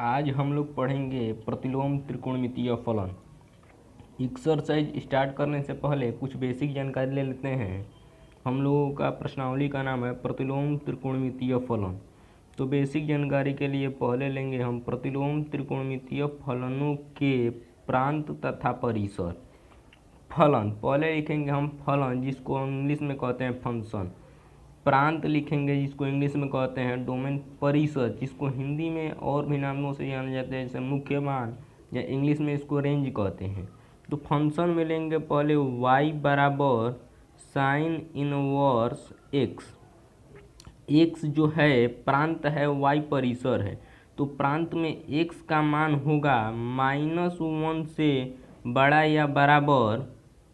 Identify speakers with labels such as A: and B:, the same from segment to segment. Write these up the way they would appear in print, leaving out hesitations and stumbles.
A: आज हम लोग पढ़ेंगे प्रतिलोम त्रिकोणमितीय फलन। एक्सरसाइज स्टार्ट करने से पहले कुछ बेसिक जानकारी ले लेते हैं। हम लोगों का प्रश्नावली का नाम है प्रतिलोम त्रिकोणमितीय फलन। तो बेसिक जानकारी के लिए पहले लेंगे हम प्रतिलोम त्रिकोणमितीय फलनों के प्रांत तथा परिसर। फलन पहले लिखेंगे हम फलन, जिसको इंग्लिश में कहते हैं फंक्शन। प्रांत लिखेंगे जिसको इंग्लिश में कहते हैं डोमेन। परिसर जिसको हिंदी में और भी नामों से जाना जाता है, जैसे मुख्य मान, या इंग्लिश में इसको रेंज कहते हैं। तो फंक्शन में लेंगे पहले y बराबर साइन इनवर्स x। x जो है प्रांत है, y परिसर है। तो प्रांत में x का मान होगा -1 से बड़ा या बराबर,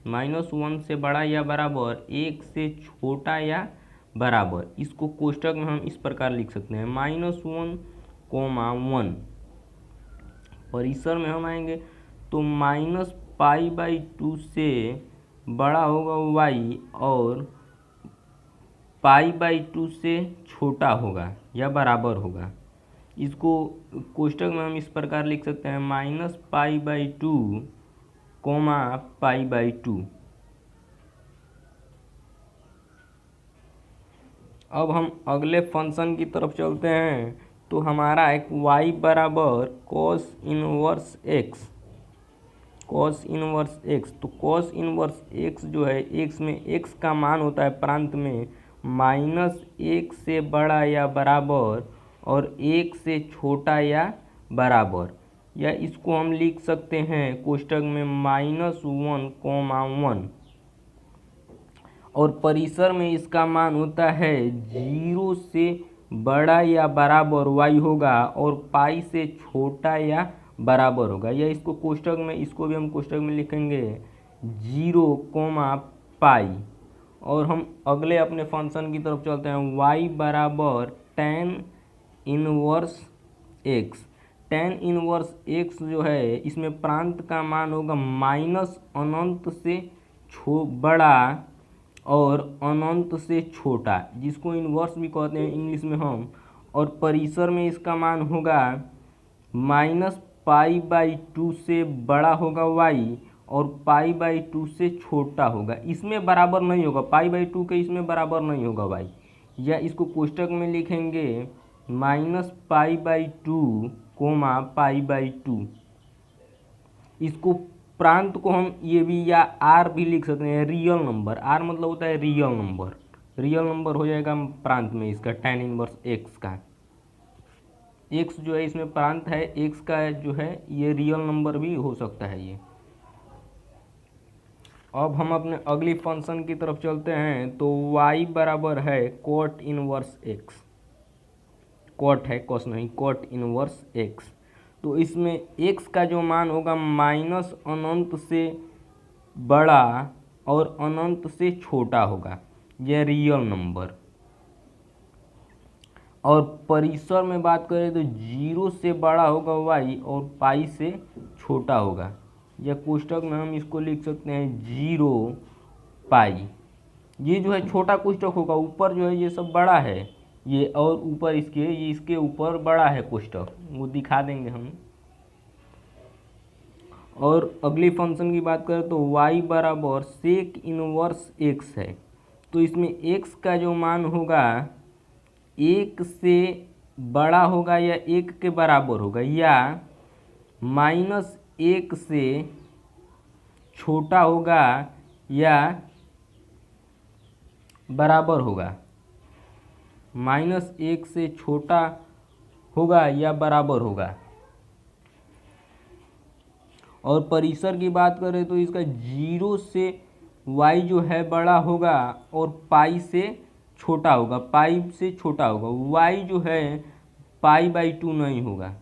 A: -1 से बड़ा या बराबर, 1 से छोटा या बराबर। इसको कोष्टक में हम इस प्रकार लिख सकते हैं -1, 1। परिसर में हम आएंगे तो -π/2 से बड़ा होगा y और π/2 से छोटा होगा या बराबर होगा। इसको कोष्टक में हम इस प्रकार लिख सकते हैं -π/2, π/2। अब हम अगले फंक्शन की तरफ चलते हैं। तो हमारा एक y बराबर cos inverse x। cos inverse x, तो cos इनवर्स x जो है, x में x का मान होता है प्रांत में -1 से बड़ा या बराबर और 1 से छोटा या बराबर। या इसको हम लिख सकते हैं कोष्टक में -1, 1। और परिसर में इसका मान होता है 0 से बड़ा या बराबर y होगा और पाई से छोटा या बराबर होगा। या इसको कोष्टक में, इसको भी हम कोष्टक में लिखेंगे 0, पाई। और हम अगले अपने फंक्शन की तरफ चलते हैं। y बराबर tan inverse x। tan inverse x जो है, इसमें प्रांत का मान होगा -अनंत से बड़ा और अनंत से छोटा, जिसको इन्वर्स भी कहते हैं इंग्लिश में हम। और परिसर में इसका मान होगा -π/2 से बड़ा होगा y और π/2 से छोटा होगा। इसमें बराबर नहीं होगा, π/2 के इसमें बराबर नहीं होगा y। या इसको कोष्टक में लिखेंगे -π/2, π/2। इसको प्रांत को हम ये भी या r भी लिख सकते हैं, रियल नंबर। r मतलब होता है रियल नंबर। रियल नंबर हो जाएगा प्रांत में इसका tan इनवर्स x का। x जो है इसमें प्रांत है, x का जो है ये रियल नंबर भी हो सकता है ये। अब हम अपने अगली फंक्शन की तरफ चलते हैं। तो y बराबर है cot इनवर्स x। cot है, cos नहीं, cot इनवर्स x। तो इसमें x का जो मान होगा -अनंत से बड़ा और अनंत से छोटा होगा, यह रियल नंबर। और परिसर में बात करें तो 0 से बड़ा होगा y और पाई से छोटा होगा। या कोष्टक में हम इसको लिख सकते हैं 0, पाई। ये जो है छोटा कोष्टक होगा, ऊपर जो है ये सब बड़ा है, ये और ऊपर ये इसके ऊपर बड़ा है कोष्टक, वो दिखा देंगे हम। और अगली फंक्शन की बात करें तो y बराबर सेक इनवर्स x है। तो इसमें x का जो मान होगा 1 से बड़ा होगा या 1 के बराबर होगा, या -1 से छोटा होगा या बराबर होगा। -1 से छोटा होगा या बराबर होगा। और परिसर की बात करें तो इसका 0 से y जो है बड़ा होगा और पाई से छोटा होगा, पाई से छोटा होगा। y जो है π/2 नहीं होगा,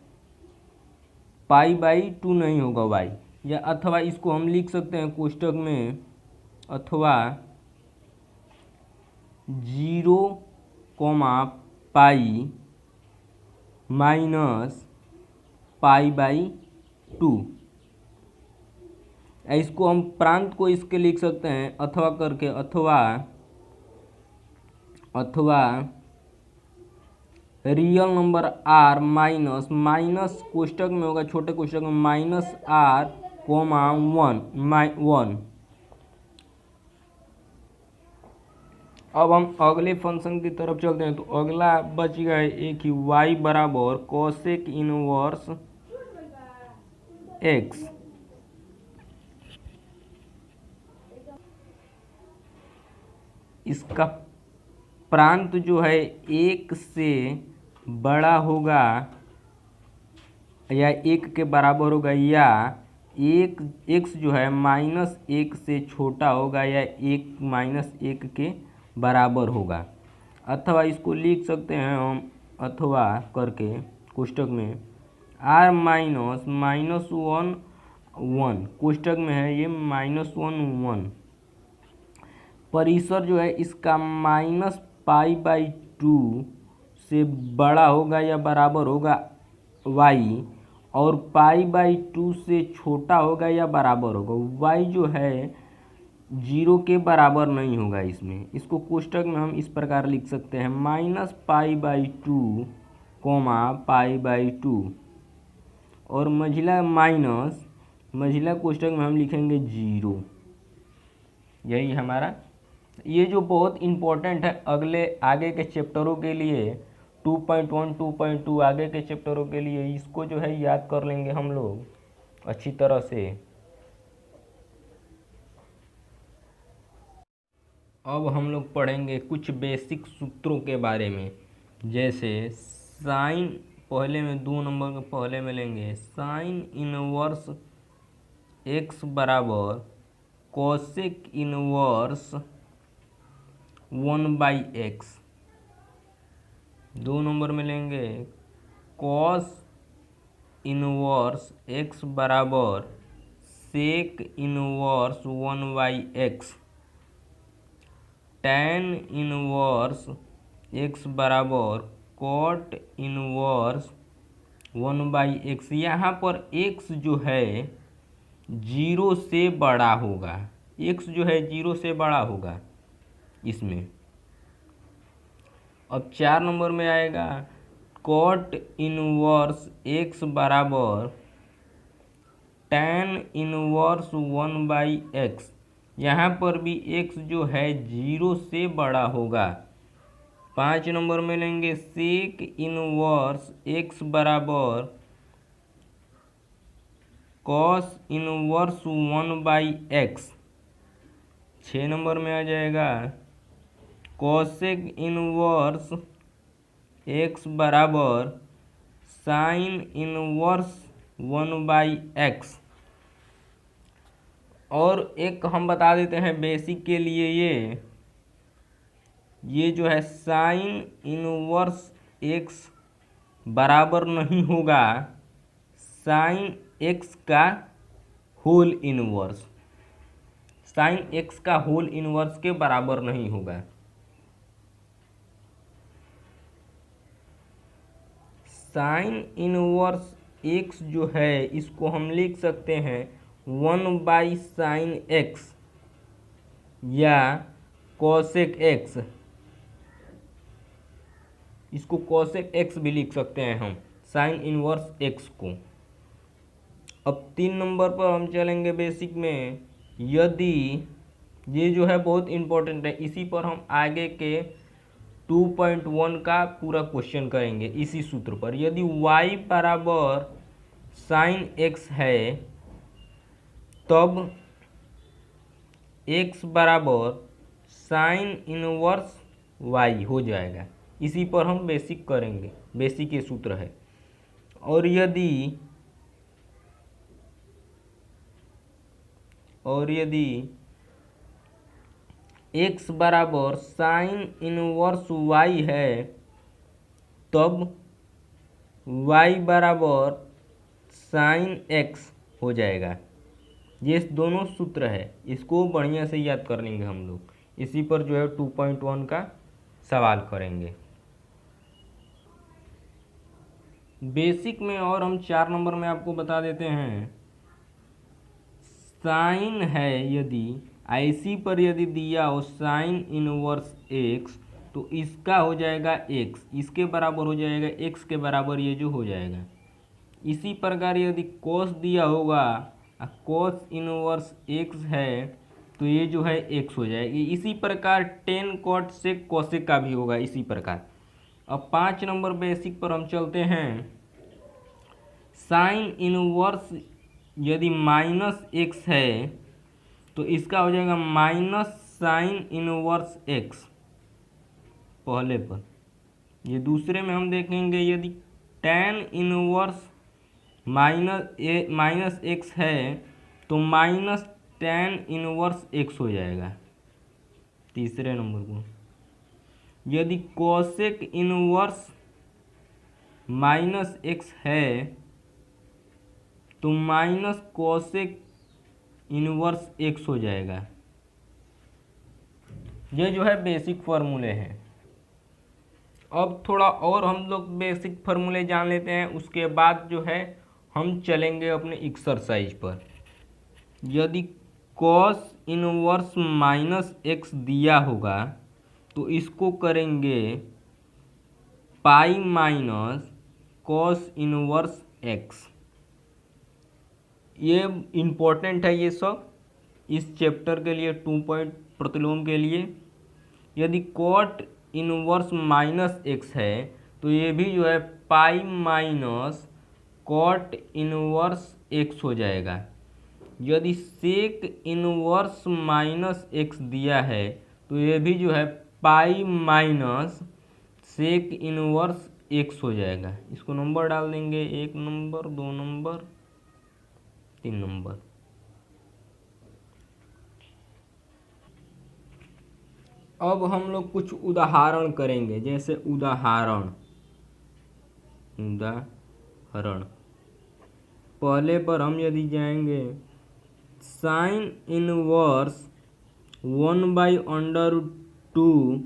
A: π/2 नहीं होगा y। या अथवा इसको हम लिख सकते हैं कोष्टक में, अथवा 0, पाई -π/2। इसको हम प्रांत को इसके लिख सकते हैं अथवा करके, अथवा real number R minus minus कोष्टक में होगा, छोटे कोष्टक में माइनस आर कोमा 1। अब हम अगले फंक्शन की तरफ चलते हैं। तो अगला बच गया है एक ही, y बराबर कोसेक इनवर्स x। इसका प्रांत जो है एक से बड़ा होगा या एक के बराबर होगा, या एक x जो है माइनस एक से छोटा होगा या एक माइनस एक के बराबर होगा। अथवा इसको लिख सकते हैं हम अथवा करके कोष्टक में r माइनस माइनस 1 कोष्टक में है ये -1 परिसर जो है इसका -π/2 से बड़ा होगा या बराबर होगा y, और π/2 से छोटा होगा या बराबर होगा। y जो है 0 के बराबर नहीं होगा इसमें। इसको कोष्टक में हम इस प्रकार लिख सकते हैं -π/2 π/2, और मझिला कोष्टक में हम लिखेंगे 0। यही हमारा, ये जो बहुत इम्पोर्टेंट है अगले आगे के चैप्टरों के लिए, 2.1 2.2 आगे के चैप्टरों के लिए, इसको जो है याद कर लेंगे हम लोग अच्छी तरह से। अब हम लोग पढ़ेंगे कुछ बेसिक सूत्रों के बारे में, जैसे साइन, पहले में 2 नंबर के पहले में लेंगे साइन इनवर्स x बराबर कोसेक इनवर्स 1/x। 2 नंबर में लेंगे कॉस इनवर्स x बराबर sec inverse 1/x। Tan inverse x बराबर कॉट इनवर्स 1/x। यहाँ पर x जो है 0 से बड़ा होगा, x जो है 0 से बड़ा होगा इसमें। अब 4 नंबर में आएगा कॉट इनवर्स x बराबर टैन इनवर्स 1/x। यहाँ पर भी x जो है 0 से बड़ा होगा। 5 नंबर में लेंगे सेक इनवर्स x बराबर कॉस इनवर्स 1/x। 6 नंबर में आ जाएगा कोसेक इनवर्स x बराबर साइन इनवर्स 1/x। और एक हम बता देते हैं बेसिक के लिए, ये जो है साइन इनवर्स x बराबर नहीं होगा साइन x का होल इनवर्स। साइन x का होल इनवर्स के बराबर नहीं होगा। साइन इनवर्स x जो है इसको हम लिख सकते हैं 1/sin x या कोसेक x। इसको कोसेक x भी लिख सकते हैं हम साइन इनवर्स x को। अब 3 नंबर पर हम चलेंगे बेसिक में। यदि ये जो है बहुत इम्पोर्टेंट है, इसी पर हम आगे के 2.1 का पूरा क्वेश्चन करेंगे इसी सूत्र पर। यदि y बराबर साइन x है तब x बराबर साइन इनवर्स y हो जाएगा। इसी पर हम बेसिक करेंगे, बेसिक ये सूत्र है। और यदि x बराबर साइन इनवर्स y है तब y बराबर साइन x हो जाएगा। ये दोनों सूत्र है, इसको बढ़िया से याद कर लेंगे हम लोग। इसी पर जो है 2.1 का सवाल करेंगे बेसिक में। और हम 4 नंबर में आपको बता देते हैं, साइन है यदि IC पर यदि दिया हो साइन इनवर्स x तो इसका हो जाएगा एक्स, इसके बराबर हो जाएगा एक्स के बराबर ये जो हो जाएगा। इसी प्रकार यदि कॉस दिया होगा, कॉस इनवर्स एक्स है, तो ये जो है एक्स हो जाएगी। इसी प्रकार टेन कॉट सेक कोसेक का भी होगा इसी प्रकार। अब 5 नंबर बेसिक पर हम चलते हैं। साइन इनवर्स यदि माइनस एक्स है तो इसका हो जाएगा माइनस साइन इनवर्स एक्स पहले पर। ये दूसरे में हम देखेंगे यदि टेन इनवर्स माइनस एक्स है तो माइनस टेन इनवर्स एक्स हो जाएगा तीसरे नंबर को। यदि कोसेक इनवर्स माइनस एक्स है तो माइनस कोसेक इनवर्स एक्स हो जाएगा। ये जो है बेसिक फार्मूले हैं। अब थोड़ा और हम लोग बेसिक फार्मूले जान लेते हैं, उसके बाद जो है हम चलेंगे अपने एक्सरसाइज पर। यदि कॉस इनवर्स माइनस एक्स दिया होगा तो इसको करेंगे pi minus cos inverse x. ये इम्पोर्टेंट है ये सब इस चैप्टर के लिए, 2 पॉइंट प्रतिलोम के लिए। यदि कॉट इनवर्स माइनस एक्स है तो ये भी जो है pi minus cot inverse x हो जाएगा। यदि सेक इनवर्स माइनस एक्स दिया है तो ये भी जो है pi minus sec inverse x हो जाएगा। इसको नंबर डाल देंगे, 1 नंबर, 2 नंबर, 3 नंबर। अब हम लोग कुछ उदाहरण करेंगे, जैसे उदाहरण पहले पर हम यदि जाएंगे साइन इनवर्स 1/√2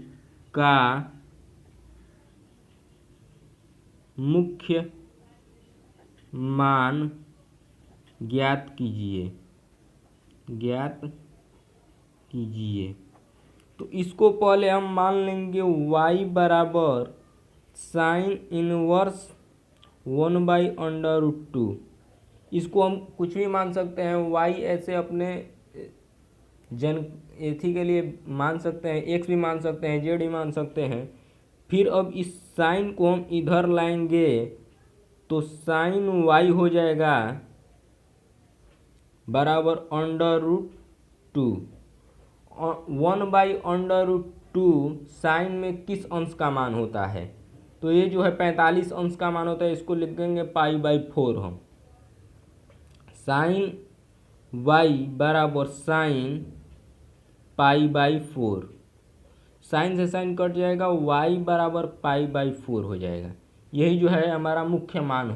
A: का मुख्य मान ज्ञात कीजिए। तो इसको पहले हम मान लेंगे y बराबर साइन इनवर्स 1/√2। इसको हम कुछ भी मान सकते हैं, y ऐसे अपने एथी के लिए मान सकते हैं, x भी मान सकते हैं, z भी मान सकते हैं। फिर अब इस साइन को हम इधर लाएंगे तो साइन y हो जाएगा बराबर √2। 1/√2 साइन में किस अंश का मान होता है? तो ये जो है 45 अंश का मान होता है। इसको लिख देंगे π/4 हम। साइन y बराबर साइन π/4। साइन से साइन कट जाएगा, y बराबर π/4 हो जाएगा। यही जो है हमारा मुख्य मान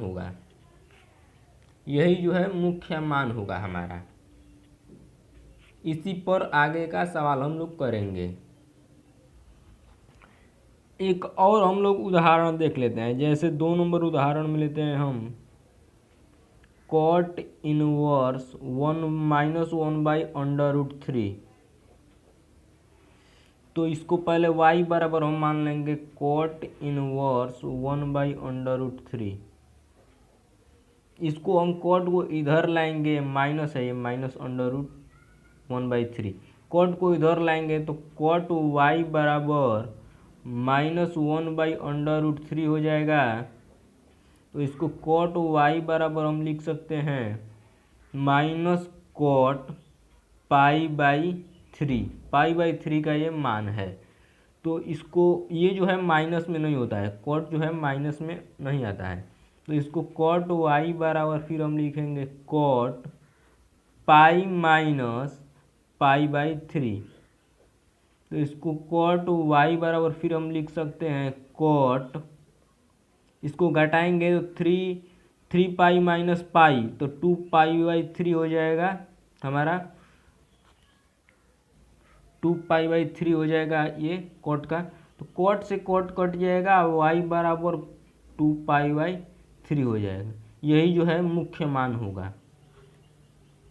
A: होगा, हमारा। इसी पर आगे का सवाल हम लोग करेंगे। एक और हम लोग उदाहरण देख लेते हैं, जैसे 2 नंबर उदाहरण में लेते हैं हम कॉट इनवर्स 1-1/√3। तो इसको पहले y बराबर हम मान लेंगे कॉट इनवर्स 1/√3। इसको हम कॉट को इधर लाएंगे, माइनस है ये, -√1/3। कॉट को इधर लाएंगे तो कॉट y बराबर -1/√3 हो जाएगा। तो इसको कॉट y बराबर हम लिख सकते हैं माइनस कॉट π/3। π/3 का ये मान है। तो इसको, ये जो है माइनस में नहीं होता है, कॉट जो है माइनस में नहीं आता है। तो इसको कॉट y बराबर फिर हम लिखेंगे कॉट π माइनस π/3। तो इसको कॉट y बराबर फिर हम लिख सकते हैं कॉट, इसको घटाएंगे तो 3π माइनस पाई, तो 2π/3 हो जाएगा हमारा, 2π/3 हो जाएगा ये कॉट का। तो कॉट से कॉट कट जाएगा, y बराबर 2π/3 हो जाएगा। यही जो है मुख्य मान होगा।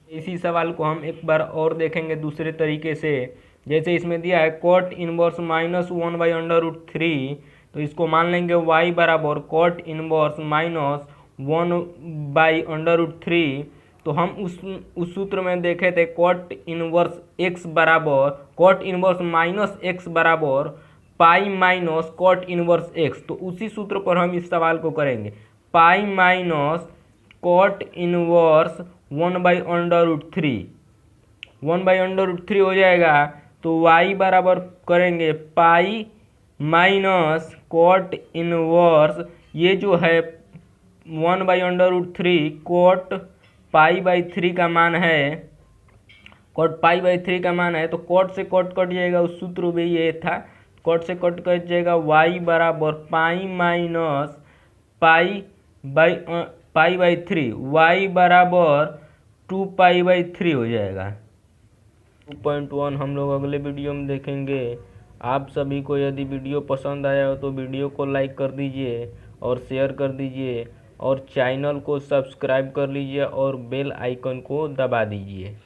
A: इसी सवाल को हम एक बार और देखेंगे दूसरे तरीके से। जैसे इसमें दिया है कॉट इनवर्स माइनस 1/√3, तो इसको मान लेंगे y बराबर कॉट इनवर्स माइनस 1/√3। तो हम उस सूत्र में देखे थे कॉट इनवर्स x बराबर कॉट इनवर्स माइनस x बराबर pi minus cot inverse x। तो उसी सूत्र पर हम इस सवाल को करेंगे। पाई माइनस कॉट इनवर्स 1/√3 1/√3 हो जाएगा। तो y बराबर करेंगे पाई माइनस कॉट इनवर्स, ये जो है 1/√3 कॉट π/3 का मान है, कॉट π/3 का मान है। तो कॉट से कॉट कट जाएगा, उस सूत्र में ये था, कॉट से कट कट जाएगा। y बराबर पाई माइनस π/3 y बराबर 2π/3 हो जाएगा। 2.1 हम लोग अगले वीडियो में देखेंगे। आप सभी को यदि वीडियो पसंद आया हो तो वीडियो को लाइक कर दीजिए और शेयर कर दीजिए और चैनल को सब्सक्राइब कर लीजिए और बेल आइकन को दबा दीजिए।